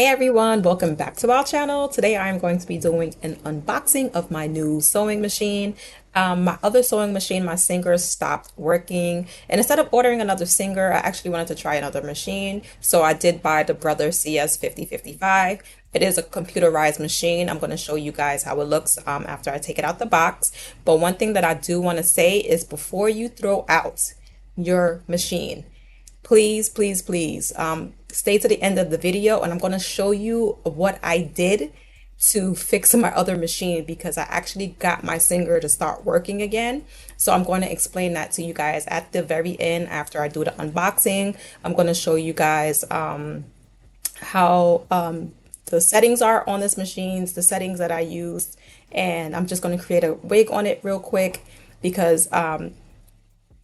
Everyone, welcome back to our channel. Today I'm going to be doing an unboxing of my new sewing machine. My other sewing machine, my Singer, stopped working, and instead of ordering another Singer, I actually wanted to try another machine. So I did buy the Brother CS5055. It is a computerized machine. I'm going to show you guys how it looks after I take it out the box. But one thing that I do want to say is before you throw out your machine, please stay to the end of the video, and I'm going to show you what I did to fix my other machine because I actually got my Singer to start working again. So I'm going to explain that to you guys at the very end after I do the unboxing. I'm going to show you guys how the settings are on this machine, the settings that I used, and I'm just going to create a wig on it real quick because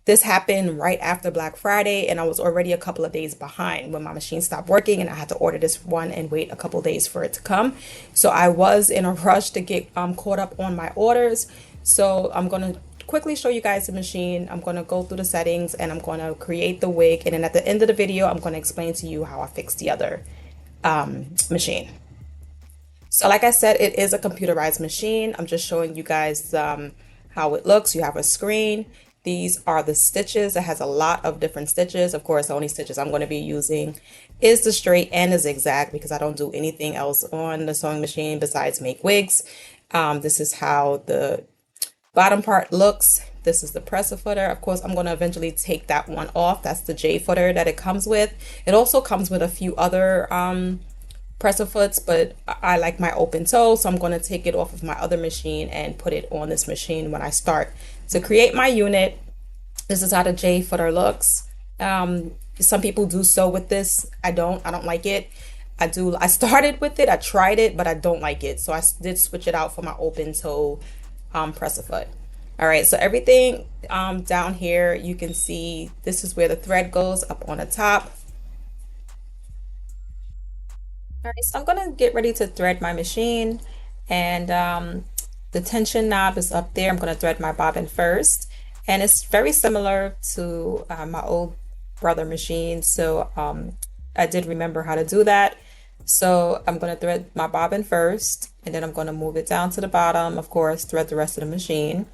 this happened right after Black Friday, and I was already a couple of days behind when my machine stopped working, and I had to order this one and wait a couple of days for it to come. So I was in a rush to get caught up on my orders. So I'm going to quickly show you guys the machine. I'm going to go through the settings, and I'm going to create the wig. And then at the end of the video, I'm going to explain to you how I fixed the other machine. So like I said, it is a computerized machine. I'm just showing you guys how it looks. You have a screen. These are the stitches. It has a lot of different stitches. Of course, the only stitches I'm going to be using is the straight and the zigzag because I don't do anything else on the sewing machine besides make wigs. This is how the bottom part looks. This is the presser footer. Of course, I'm going to eventually take that one off. That's the J footer that it comes with. It also comes with a few other presser foots, but I like my open toe, so I'm going to take it off of my other machine and put it on this machine when I start to create my unit. This is how the J footer looks. Some people do sew with this. I don't like it. I started with it, I tried it, but I don't like it, so I did switch it out for my open toe presser foot. All right, so everything down here, you can see this is where the thread goes up on the top. All right, so I'm gonna get ready to thread my machine, and the tension knob is up there. I'm gonna thread my bobbin first, and it's very similar to my old Brother machine, so I did remember how to do that. So I'm gonna thread my bobbin first, and then I'm gonna move it down to the bottom, of course, thread the rest of the machine,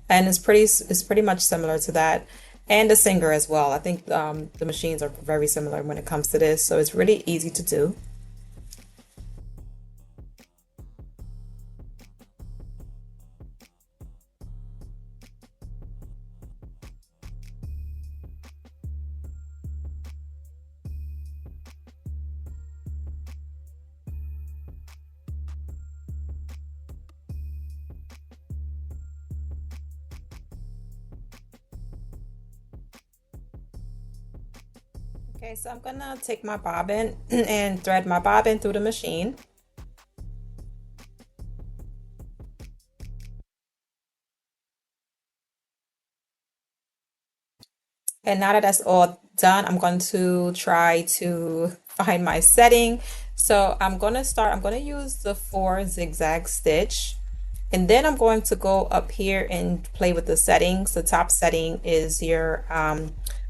and it's pretty much similar to that. And the Singer as well. I think the machines are very similar when it comes to this, so it's really easy to do. Okay, so I'm gonna take my bobbin and thread my bobbin through the machine. And now that that's all done, I'm going to try to find my setting. So I'm going to use the 4 zigzag stitch. And then I'm going to go up here and play with the settings. The top setting is your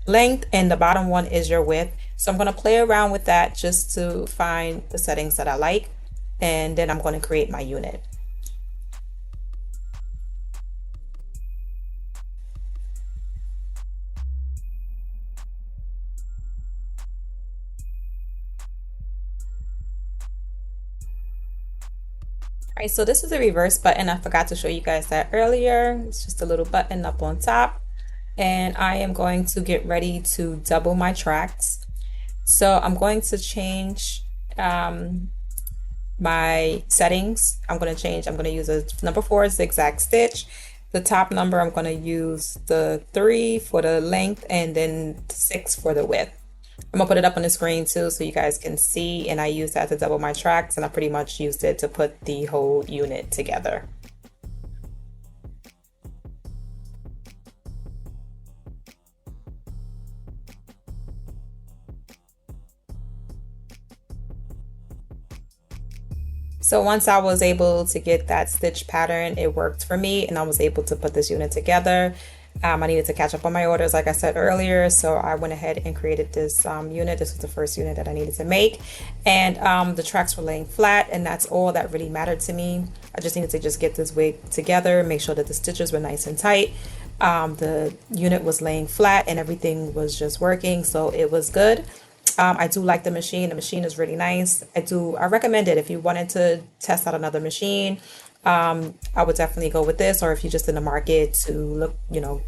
length and the bottom one is your width. So I'm going to play around with that just to find the settings that I like. And then I'm going to create my unit. All right, so this is the reverse button. I forgot to show you guys that earlier. It's just a little button up on top. And I am going to get ready to double my tracks. So I'm going to change my settings. I'm going to use a number 4 zigzag stitch. The top number, I'm going to use the 3 for the length and then 6 for the width. I'm gonna put it up on the screen too so you guys can see, and I use that to double my tracks, and I pretty much used it to put the whole unit together. So once I was able to get that stitch pattern, it worked for me, and I was able to put this unit together. I needed to catch up on my orders, like I said earlier, so I went ahead and created this unit. This was the first unit that I needed to make, and the tracks were laying flat, and that's all that really mattered to me. I just needed to just get this wig together, make sure that the stitches were nice and tight. The unit was laying flat, and everything was just working, so it was good. I do like the machine. The machine is really nice. I recommend it if you wanted to test out another machine. I would definitely go with this, or if you're just in the market to look,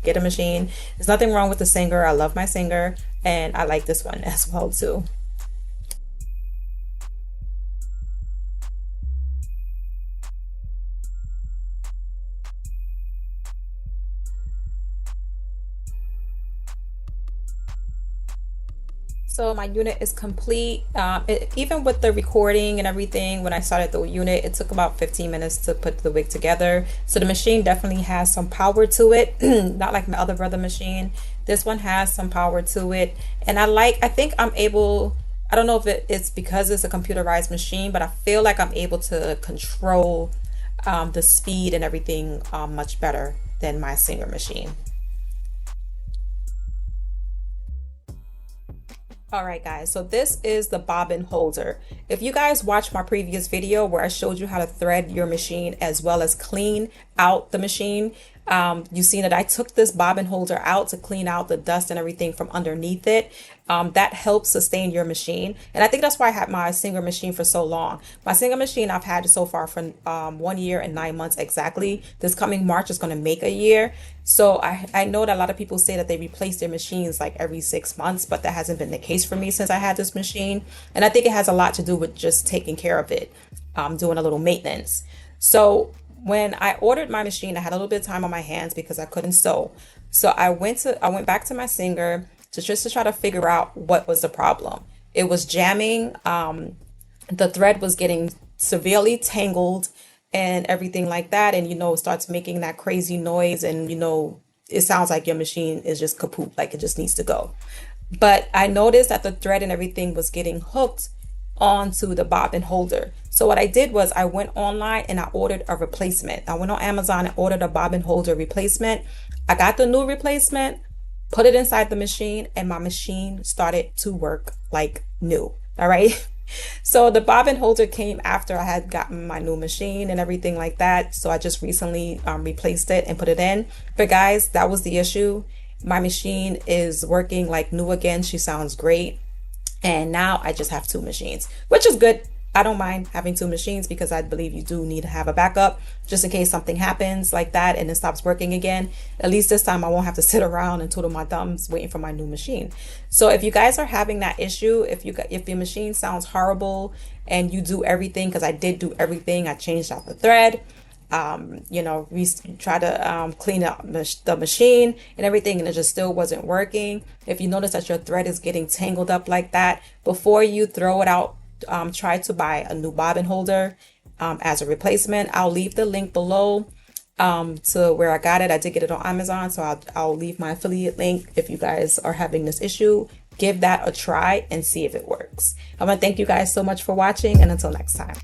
get a machine. There's nothing wrong with the Singer. I love my Singer, and I like this one as well too. So my unit is complete. Even with the recording and everything, when I started the unit, it took about 15 minutes to put the wig together. So the machine definitely has some power to it, not like my other brother machine. This one has some power to it. And I think I'm able, I don't know if it's because it's a computerized machine, but I feel like I'm able to control the speed and everything much better than my Singer machine. All right, guys, so this is the bobbin holder. If you guys watched my previous video where I showed you how to thread your machine as well as clean out the machine, you seen that I took this bobbin holder out to clean out the dust and everything from underneath it. That helps sustain your machine. And I think that's why I had my Singer machine for so long. My Singer machine I've had so far for 1 year and 9 months exactly. This coming March is going to make a year. So I know that a lot of people say that they replace their machines like every 6 months, but that hasn't been the case for me since I had this machine. And I think it has a lot to do with just taking care of it, doing a little maintenance. So when I ordered my machine, I had a little bit of time on my hands because I couldn't sew. So I went back to my Singer to try to figure out what was the problem. It was jamming. The thread was getting severely tangled and everything like that. And it starts making that crazy noise, and it sounds like your machine is just kaput, like it just needs to go. But I noticed that the thread and everything was getting hooked onto the bobbin holder. So what I did was I went online and I ordered a replacement. I went on Amazon and ordered a bobbin holder replacement. I got the new replacement, put it inside the machine, and my machine started to work like new. All right. So the bobbin holder came after I had gotten my new machine and everything like that. So I just recently replaced it and put it in. But guys, that was the issue. My machine is working like new again. She sounds great. And now I just have two machines, which is good. I don't mind having two machines because I believe you do need to have a backup just in case something happens like that and it stops working again. At least this time I won't have to sit around and twiddle my thumbs waiting for my new machine. So if you guys are having that issue, if your machine sounds horrible and you do everything, because I did do everything, I changed out the thread, we try to clean up the machine and everything, and it just still wasn't working. If you notice that your thread is getting tangled up like that, before you throw it out, try to buy a new bobbin holder as a replacement. I'll leave the link below to where I got it. I did get it on Amazon, so I'll leave my affiliate link. If you guys are having this issue, give that a try and see if it works. I want to thank you guys so much for watching, and until next time.